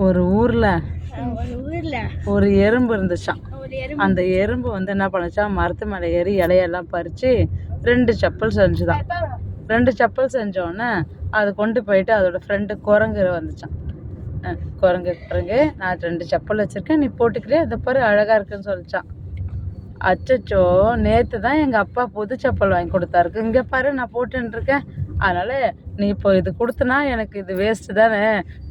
ஒரு ஊர்ல ஒரு எறும்பு இருந்துச்சான். அந்த எறும்பு என்ன பண்ணுச்சான், மரத்து மேலே ஏறி இலையெல்லாம் பறித்து 2 செப்பல் செஞ்சுதான். 2 செப்பல் செஞ்சோடனே அதை கொண்டு போயிட்டு அதோட ஃப்ரெண்டு குரங்கு வந்துச்சான். குரங்கு நான் 2 செப்பல் வச்சுருக்கேன், நீ போட்டுக்கிறியா, இதை பாரு அழகாக இருக்குன்னு சொல்லிச்சான். அச்சச்சோ, நேற்று தான் எங்கள் அப்பா புது செப்பல் வாங்கி கொடுத்தாருக்கு, இங்கே பாரு நான் போட்டுருக்கேன், அதனால் நீ இப்போ இது கொடுத்தனா எனக்கு இது வேஸ்ட்டு தானே,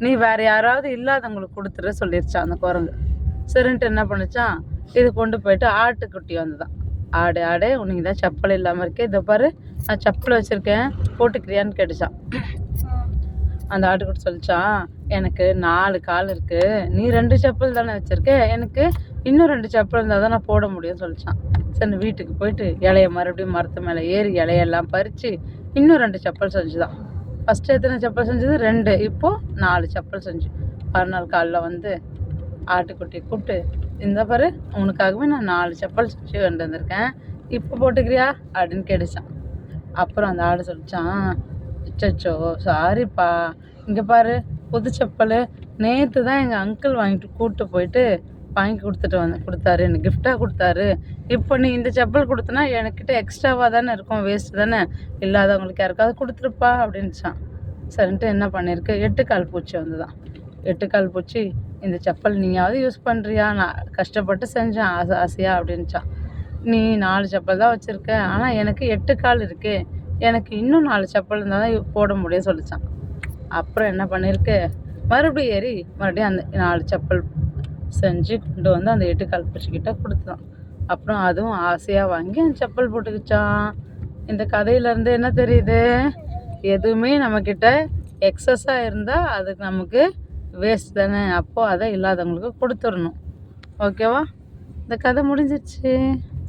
நீ வேறு யாராவது இல்லாதவங்களுக்கு கொடுத்துரு சொல்லிருச்சான் அந்த குரங்கு. சரின்ட்டு என்ன பண்ணிச்சான், இது கொண்டு போயிட்டு ஆட்டுக்குட்டி வந்துதான். ஆடு உனக்கு தான் செப்பல் இல்லாமல் இருக்கே, இதை பாரு நான் செப்பல் வச்சுருக்கேன் போட்டுக்கிறியான்னு கேட்டுச்சான். அந்த ஆட்டுக்குட்டி சொல்லிச்சான், எனக்கு 4 கால் இருக்குது, நீ 2 செப்பல் தானே வச்சுருக்க, எனக்கு இன்னும் 2 செப்பல் இருந்தால் தான் நான் போட முடியும்னு சொல்லிச்சான். சரி வீட்டுக்கு போயிட்டு இலைய மறுபடியும் மரத்து மேலே ஏறி இலையெல்லாம் பறித்து இன்னும் 2 செப்பல் செஞ்சுதான். ஃபஸ்ட்டு எத்தனை செப்பல் செஞ்சது? 2. இப்போது 4 செப்பல் செஞ்சு மறுநாள் காலைல ஆட்டுக்குட்டி கூப்பிட்டு, இந்த பாரு உனக்காகவே நான் 4 செப்பல் செஞ்சு கொண்டு வந்திருக்கேன், இப்போ போட்டுக்கிறியா அப்படின்னு கேட்டுச்சான். அப்புறம் அந்த ஆடு சொல்லிச்சான், அச்சச்சோ சாரிப்பா, இங்கே பாரு புது செப்பல் நேற்று தான் எங்கள் அங்கிள் கூப்பிட்டு போயிட்டு வாங்கி கொடுத்தாரு, எனக்கு கிஃப்டாக கொடுத்தாரு, இப்போ நீ இந்த செப்பல் கொடுத்தனா என்கிட்ட எக்ஸ்ட்ராவாக தானே இருக்கும், வேஸ்ட்டு தானே, இல்லாதவங்களுக்கு யாருக்காவது கொடுத்துருப்பா அப்படின்ச்சான். சரின்ட்டு என்ன பண்ணியிருக்கு, 8 கால் பூச்சி வந்துதான். 8 கால் பூச்சி, இந்த செப்பல் நீயாவது யூஸ் பண்ணுறியா, நான் கஷ்டப்பட்டு செஞ்சேன் ஆசையாக அப்படின்ச்சான். நீ 4 செப்பல் தான் வச்சுருக்க, ஆனால் எனக்கு 8 கால் இருக்கு, எனக்கு இன்னும் 4 செப்பல் இருந்தால் தான் போட முடியும் சொல்லிச்சான். அப்புறம் என்ன பண்ணியிருக்கு, மறுபடியும் ஏறி மறுபடியும் அந்த 4 செப்பல் செஞ்சு கொண்டு வந்து அந்த 8 கால் பூச்சிக்கிட்ட கொடுத்தான். அப்புறம் அதுவும் ஆசையாக வாங்கி அந்த செப்பல் போட்டுக்கிச்சான். இந்த கதையிலேருந்து என்ன தெரியுது, எதுவுமே நம்மக்கிட்ட எக்ஸஸாக இருந்தால் அதுக்கு நமக்கு வேஸ்ட் தானே, அப்போது அதை இல்லாதவங்களுக்கு கொடுத்துடணும். ஓகேவா? இந்த கதை முடிஞ்சிருச்சு.